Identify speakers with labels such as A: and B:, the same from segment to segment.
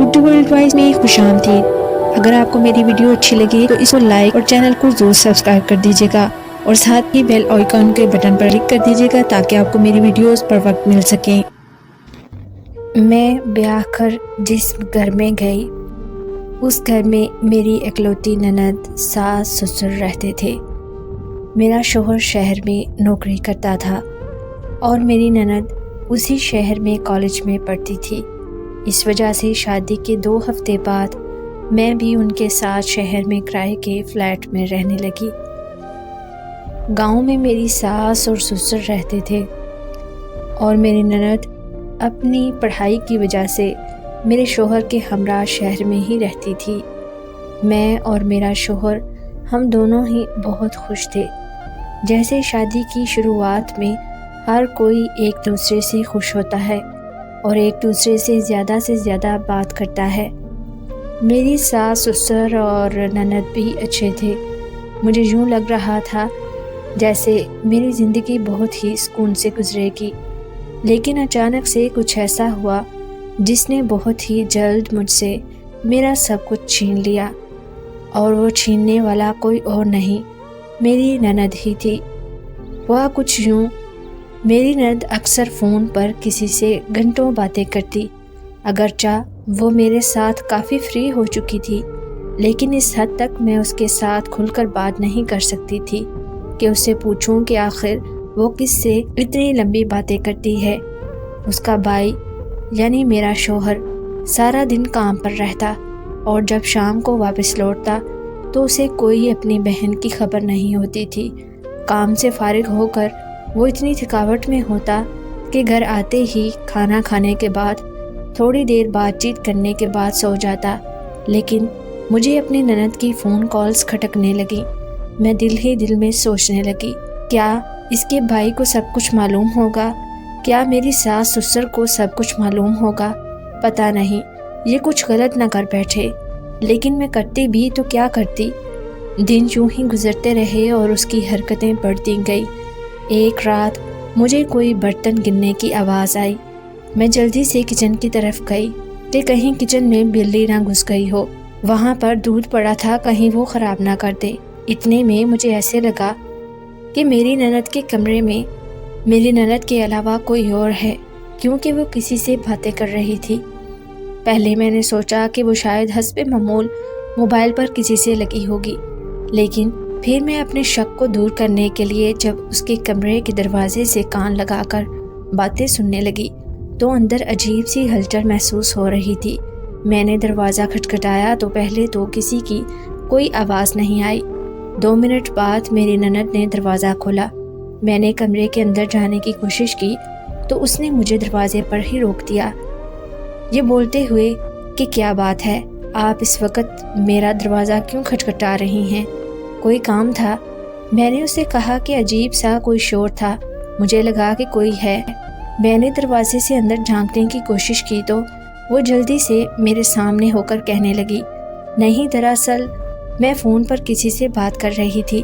A: Urdu world wise میں خوش آمدید۔ اگر آپ کو میری ویڈیو اچھی لگے تو اس کو لائک اور چینل کو ضرور سبسکرائب کر دیجیے گا اور ساتھ ہی بیل آئیکن کے بٹن پر کلک کر دیجیے گا تاکہ آپ کو میری ویڈیوز پر وقت مل سکیں۔ میں بیاہ کر جس گھر میں گئی اس گھر میں میری اکلوتی نند ساس سسر رہتے تھے۔ میرا شوہر شہر میں نوکری کرتا تھا اور میری نند اسی شہر میں کالج میں پڑھتی تھی۔ اس وجہ سے شادی کے 2 ہفتے بعد میں بھی ان کے ساتھ شہر میں کرائے کے فلیٹ میں رہنے لگی۔ گاؤں میں میری ساس اور سسر رہتے تھے اور میری نند اپنی پڑھائی کی وجہ سے میرے شوہر کے ہمراہ شہر میں ہی رہتی تھی۔ میں اور میرا شوہر ہم دونوں ہی بہت خوش تھے۔ جیسے شادی کی شروعات میں ہر کوئی ایک دوسرے سے خوش ہوتا ہے اور ایک دوسرے سے زیادہ بات کرتا ہے۔ میری ساس سسر اور نند بھی اچھے تھے۔ مجھے یوں لگ رہا تھا جیسے میری زندگی بہت ہی سکون سے گزرے گی، لیکن اچانک سے کچھ ایسا ہوا جس نے بہت ہی جلد مجھ سے میرا سب کچھ چھین لیا، اور وہ چھیننے والا کوئی اور نہیں، میری نند ہی تھی۔ وہ کچھ یوں، میری نند اکثر فون پر کسی سے گھنٹوں باتیں کرتی، اگرچہ وہ میرے ساتھ کافی فری ہو چکی تھی، لیکن اس حد تک میں اس کے ساتھ کھل کر بات نہیں کر سکتی تھی کہ اس سے پوچھوں کہ آخر وہ کس سے اتنی لمبی باتیں کرتی ہے۔ اس کا بھائی یعنی میرا شوہر سارا دن کام پر رہتا اور جب شام کو واپس لوٹتا تو اسے کوئی اپنی بہن کی خبر نہیں ہوتی تھی۔ کام سے فارغ ہو کر وہ اتنی تھکاوٹ میں ہوتا کہ گھر آتے ہی کھانا کھانے کے بعد تھوڑی دیر بات چیت کرنے کے بعد سو جاتا، لیکن مجھے اپنی نند کی فون کالز کھٹکنے لگی۔ میں دل ہی دل میں سوچنے لگی، کیا اس کے بھائی کو سب کچھ معلوم ہوگا؟ کیا میری ساس سسر کو سب کچھ معلوم ہوگا؟ پتہ نہیں یہ کچھ غلط نہ کر بیٹھے، لیکن میں کرتی بھی تو کیا کرتی۔ دن یوں ہی گزرتے رہے اور اس کی حرکتیں بڑھتی گئی۔ ایک رات مجھے کوئی برتن گننے کی آواز آئی۔ میں جلدی سے کچن کی طرف گئی کہ کہیں کچن میں بلی نہ گھس گئی ہو۔ وہاں پر دودھ پڑا تھا، کہیں وہ خراب نہ کر دے۔ اتنے میں مجھے ایسے لگا کہ میری نند کے کمرے میں میری نند کے علاوہ کوئی اور ہے، کیونکہ وہ کسی سے باتیں کر رہی تھی۔ پہلے میں نے سوچا کہ وہ شاید حسب معمول موبائل پر کسی سے لگی ہوگی، لیکن پھر میں اپنے شک کو دور کرنے کے لیے جب اس کے کمرے کے دروازے سے کان لگا کر باتیں سننے لگی تو اندر عجیب سی ہلچل محسوس ہو رہی تھی۔ میں نے دروازہ کھٹکھٹایا تو پہلے تو کسی کی کوئی آواز نہیں آئی۔ 2 منٹ بعد میری نند نے دروازہ کھولا۔ میں نے کمرے کے اندر جانے کی کوشش کی تو اس نے مجھے دروازے پر ہی روک دیا، یہ بولتے ہوئے کہ کیا بات ہے، آپ اس وقت میرا دروازہ کیوں کھٹکھٹا رہی ہیں؟ کوئی کام تھا؟ میں نے اسے کہا کہ عجیب سا کوئی شور تھا، مجھے لگا کہ کوئی ہے۔ میں نے دروازے سے اندر جھانکنے کی کوشش کی تو وہ جلدی سے میرے سامنے ہو کر کہنے لگی، نہیں، دراصل میں فون پر کسی سے بات کر رہی تھی،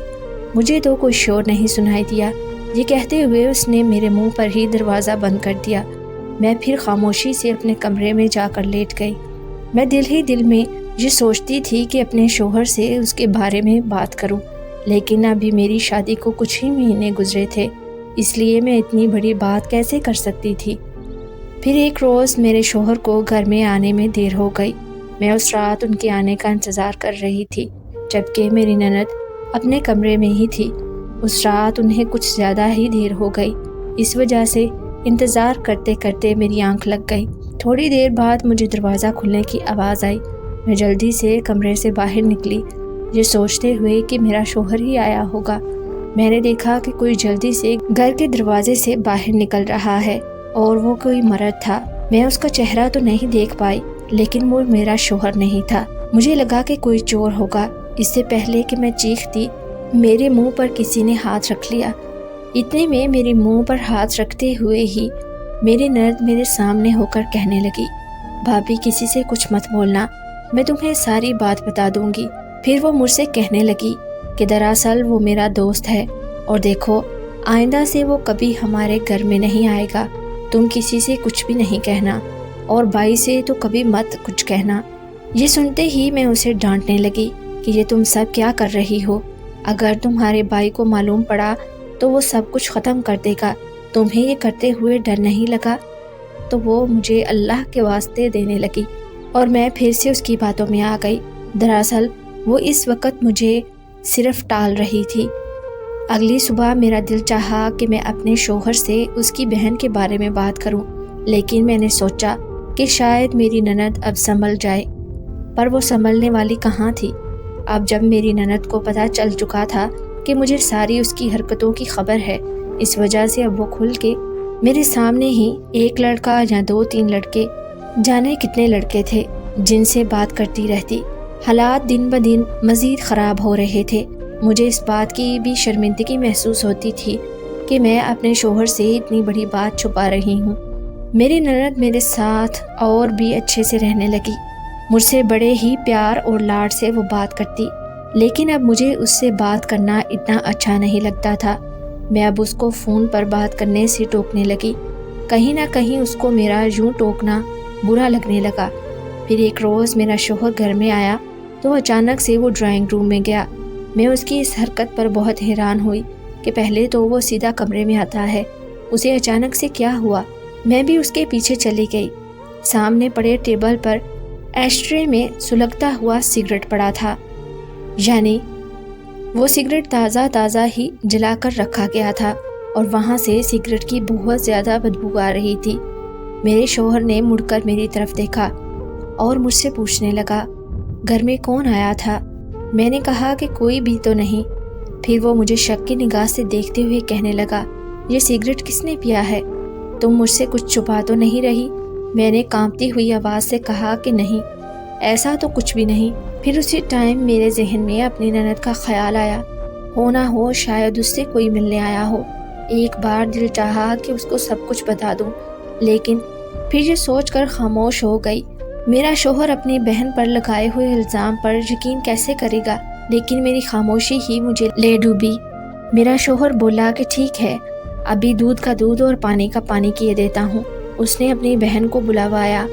A: مجھے تو کوئی شور نہیں سنائی دیا۔ یہ کہتے ہوئے اس نے میرے منہ پر ہی دروازہ بند کر دیا۔ میں پھر خاموشی سے اپنے کمرے میں جا کر لیٹ گئی۔ میں دل ہی دل میں یہ سوچتی تھی کہ اپنے شوہر سے اس کے بارے میں بات کروں، لیکن ابھی میری شادی کو کچھ ہی مہینے گزرے تھے، اس لیے میں اتنی بڑی بات کیسے کر سکتی تھی۔ پھر ایک روز میرے شوہر کو گھر میں آنے میں دیر ہو گئی۔ میں اس رات ان کے آنے کا انتظار کر رہی تھی، جبکہ میری نند اپنے کمرے میں ہی تھی۔ اس رات انہیں کچھ زیادہ ہی دیر ہو گئی، اس وجہ سے انتظار کرتے کرتے میری آنکھ لگ گئی۔ تھوڑی دیر بعد مجھے دروازہ کھلنے کی آواز آئی۔ میں جلدی سے کمرے سے باہر نکلی، یہ سوچتے ہوئے کہ میرا شوہر ہی آیا ہوگا۔ میں نے دیکھا کہ کوئی جلدی سے گھر کے دروازے سے باہر نکل رہا ہے اور وہ کوئی مرد تھا۔ میں اس کا چہرہ تو نہیں دیکھ پائی، لیکن وہ میرا شوہر نہیں تھا۔ مجھے لگا کہ کوئی چور ہوگا۔ اس سے پہلے کہ میں چیختی، میرے منہ پر کسی نے ہاتھ رکھ لیا۔ اتنے میں میرے منہ پر ہاتھ رکھتے ہوئے ہی میری نند میرے سامنے ہو کر کہنے لگی، بھابی کسی سے کچھ مت بولنا، میں تمہیں ساری بات بتا دوں گی۔ پھر وہ مجھ سے کہنے لگی کہ دراصل وہ میرا دوست ہے اور دیکھو آئندہ سے وہ کبھی ہمارے گھر میں نہیں آئے گا، تم کسی سے کچھ بھی نہیں کہنا۔ اور بھائی سے تو کبھی مت کچھ کہنا۔ یہ سنتے ہی میں اسے ڈانٹنے لگی کہ یہ تم سب کیا کر رہی ہو؟ اگر تمہارے بھائی کو معلوم پڑا تو وہ سب کچھ ختم کر دے گا، تمہیں یہ کرتے ہوئے ڈر نہیں لگا؟ تو وہ مجھے اللہ کے واسطے دینے لگی اور میں پھر سے اس کی باتوں میں آ گئی۔ دراصل وہ اس وقت مجھے صرف ٹال رہی تھی۔ اگلی صبح میرا دل چاہا کہ میں اپنے شوہر سے اس کی بہن کے بارے میں بات کروں، لیکن میں نے سوچا کہ شاید میری نند اب سنبھل جائے، پر وہ سنبھلنے والی کہاں تھی؟ اب جب میری نند کو پتہ چل چکا تھا کہ مجھے ساری اس کی حرکتوں کی خبر ہے، اس وجہ سے اب وہ کھل کے میرے سامنے ہی ایک لڑکا یا 2-3 لڑکے، جانے کتنے لڑکے تھے، جن سے بات کرتی رہتی۔ حالات دن بدن مزید خراب ہو رہے تھے۔ مجھے اس بات کی بھی شرمندگی محسوس ہوتی تھی کہ میں اپنے شوہر سے اتنی بڑی بات چھپا رہی ہوں۔ میری نند میرے ساتھ اور بھی اچھے سے رہنے لگی، مجھ سے بڑے ہی پیار اور لاڈ سے وہ بات کرتی، لیکن اب مجھے اس سے بات کرنا اتنا اچھا نہیں لگتا تھا۔ میں اب اس کو فون پر بات کرنے سے ٹوکنے لگی۔ کہیں نہ کہیں اس کو میرا یوں ٹوکنا برا لگنے لگا۔ پھر ایک روز میرا شوہر گھر میں آیا تو اچانک سے وہ ڈرائنگ روم میں گیا۔ میں اس کی اس حرکت پر بہت حیران ہوئی کہ پہلے تو وہ سیدھا کمرے میں آتا ہے، اسے اچانک سے کیا ہوا؟ میں بھی اس کے پیچھے چلی گئی۔ سامنے پڑے ٹیبل پر ایشٹرے میں سلگتا ہوا سگریٹ پڑا تھا، یعنی وہ سگریٹ تازہ ہی جلا کر رکھا گیا تھا اور وہاں سے سگریٹ کی بہت زیادہ بدبو آ رہی تھی۔ میرے شوہر نے مڑ کر میری طرف دیکھا اور مجھ سے پوچھنے لگا، گھر میں کون آیا تھا؟ میں نے کہا کہ کوئی بھی تو نہیں۔ پھر وہ مجھے شک کی نگاہ سے دیکھتے ہوئے کہنے لگا، یہ سگریٹ کس نے پیا ہے؟ تم مجھ سے کچھ چھپا تو نہیں رہی؟ میں نے کانپتی ہوئی آواز سے کہا کہ نہیں، ایسا تو کچھ بھی نہیں۔ پھر اسی ٹائم میرے ذہن میں اپنی نند کا خیال آیا، ہو نہ ہو شاید اس سے کوئی ملنے آیا ہو۔ ایک بار دل چاہا کہ اس کو سب کچھ بتا دوں، لیکن پھر یہ سوچ کر خاموش ہو گئی۔ میرا شوہر اپنی بہن پر لگائے ہوئے الزام پر یقین کیسے کرے گا؟ لیکن میری خاموشی ہی مجھے لے ڈوبی۔ میرا شوہر بولا کہ ٹھیک ہے، ابھی دودھ کا دودھ اور پانی کا پانی کیے دیتا ہوں۔ اس نے اپنی بہن کو بلوایا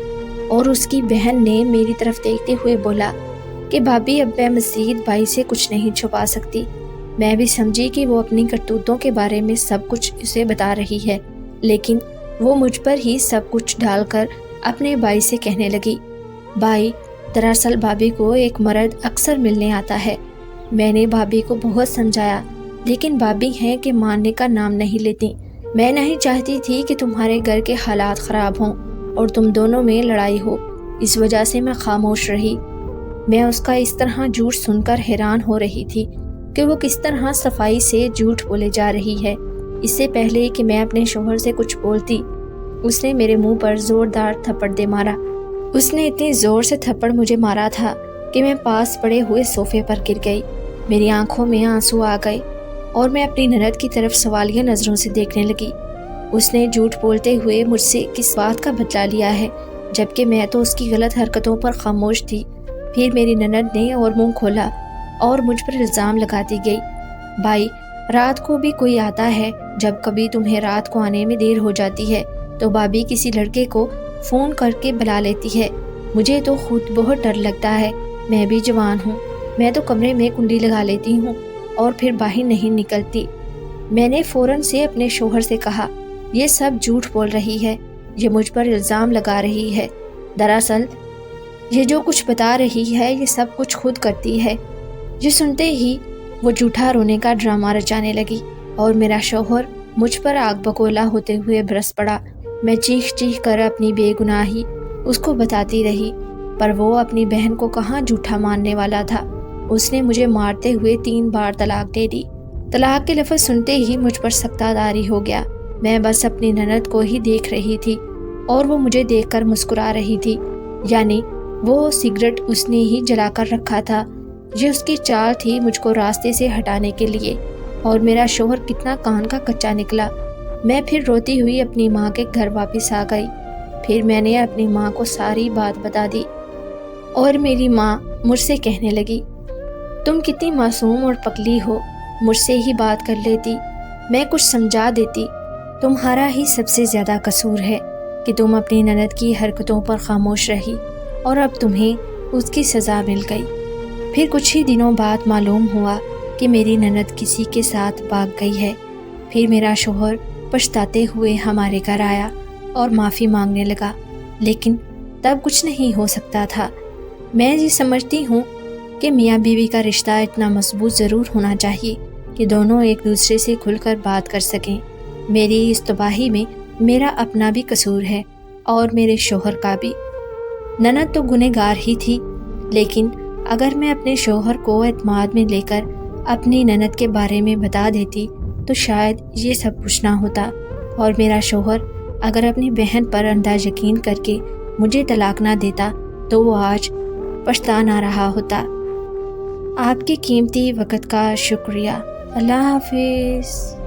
A: اور اس کی بہن نے میری طرف دیکھتے ہوئے بولا کہ بھابھی اب میں مزید بھائی سے کچھ نہیں چھپا سکتی۔ میں بھی سمجھی کہ وہ اپنی کرتوتوں کے بارے میں سب کچھ اسے بتا رہی ہے، لیکن وہ مجھ پر ہی سب کچھ ڈال کر اپنے بھائی سے کہنے لگی، بھائی دراصل بھابھی کو ایک مرد اکثر ملنے آتا ہے۔ میں نے بھابھی کو بہت سمجھایا، لیکن بھابھی ہیں کہ ماننے کا نام نہیں لیتی۔ میں نہیں چاہتی تھی کہ تمہارے گھر کے حالات خراب ہوں اور تم دونوں میں لڑائی ہو، اس وجہ سے میں خاموش رہی۔ میں اس کا اس طرح جھوٹ سن کر حیران ہو رہی تھی کہ وہ کس طرح صفائی سے جھوٹ بولے جا رہی ہے۔ اس سے پہلے کہ میں اپنے شوہر سے کچھ بولتی، اس نے میرے منہ پر زوردار تھپڑ دے مارا۔ اس نے اتنی زور سے تھپڑ مجھے مارا تھا کہ میں پاس پڑے ہوئے صوفے پر گر گئی۔ میری آنکھوں میں آنسو آ گئے اور میں اپنی نند کی طرف سوالیہ نظروں سے دیکھنے لگی۔ اس نے جھوٹ بولتے ہوئے مجھ سے کس بات کا بدلہ لیا ہے، جبکہ میں تو اس کی غلط حرکتوں پر خاموش تھی۔ پھر میری نند نے اور منہ کھولا اور مجھ پر الزام لگاتی گئی، بھائی رات کو بھی کوئی آتا ہے، جب کبھی تمہیں رات کو آنے میں دیر ہو جاتی ہے تو بھابھی کسی لڑکے کو فون کر کے بلا لیتی ہے۔ مجھے تو خود بہت ڈر لگتا ہے، میں بھی جوان ہوں، میں تو کمرے میں کنڈی لگا لیتی ہوں اور پھر باہر نہیں نکلتی۔ میں نے فوراً سے اپنے شوہر سے کہا، یہ سب جھوٹ بول رہی ہے، یہ مجھ پر الزام لگا رہی ہے، دراصل یہ جو کچھ بتا رہی ہے یہ سب کچھ خود کرتی ہے۔ یہ سنتے ہی وہ جھوٹا رونے کا ڈرامہ رچانے لگی اور میرا شوہر مجھ پر آگ بگولا ہوتے ہوئے برس پڑا۔ میں چیخ کر اپنی بے گناہی اس کو بتاتی رہی، پر وہ اپنی بہن کو کہاں جھوٹا ماننے والا تھا۔ اس نے مجھے مارتے ہوئے 3 بار طلاق دے دی۔ طلاق کے لفظ سنتے ہی مجھ پر سکتہ داری ہو گیا۔ میں بس اپنی نند کو ہی دیکھ رہی تھی اور وہ مجھے دیکھ کر مسکرا رہی تھی، یعنی وہ سگریٹ اس نے ہی جلا کر رکھا تھا۔ یہ اس کی چال تھی مجھ کو راستے سے ہٹانے کے لیے، اور میرا شوہر کتنا کان کا کچا نکلا۔ میں پھر روتی ہوئی اپنی ماں کے گھر واپس آ گئی۔ پھر میں نے اپنی ماں کو ساری بات بتا دی اور میری ماں مجھ سے کہنے لگی، تم کتنی معصوم اور پگلی ہو، مجھ سے ہی بات کر لیتی، میں کچھ سمجھا دیتی، تمہارا ہی سب سے زیادہ قصور ہے۔ کہ تم اپنی نند کی حرکتوں پر خاموش رہی اور اب تمہیں اس کی سزا مل گئی۔ پھر کچھ ہی دنوں بعد معلوم ہوا کہ میری نند کسی کے ساتھ بھاگ گئی ہے۔ پھر میرا شوہر پچھتاتے ہوئے ہمارے گھر آیا اور معافی مانگنے لگا، لیکن تب کچھ نہیں ہو سکتا تھا۔ میں یہ سمجھتی ہوں کہ میاں بیوی کا رشتہ اتنا مضبوط ضرور ہونا چاہیے کہ دونوں ایک دوسرے سے کھل کر بات کر سکیں۔ میری اس تباہی میں میرا اپنا بھی قصور ہے اور میرے شوہر کا بھی۔ نند تو گنہگار ہی تھی، لیکن اگر میں اپنے شوہر کو اعتماد میں لے کر اپنی نند کے بارے میں بتا دیتی تو شاید یہ سب کچھ نہ ہوتا، اور میرا شوہر اگر اپنی بہن پر اندھا یقین کر کے مجھے طلاق نہ دیتا تو وہ آج پچھتا نہ رہا ہوتا۔ آپ کے قیمتی وقت کا شکریہ۔ اللہ حافظ۔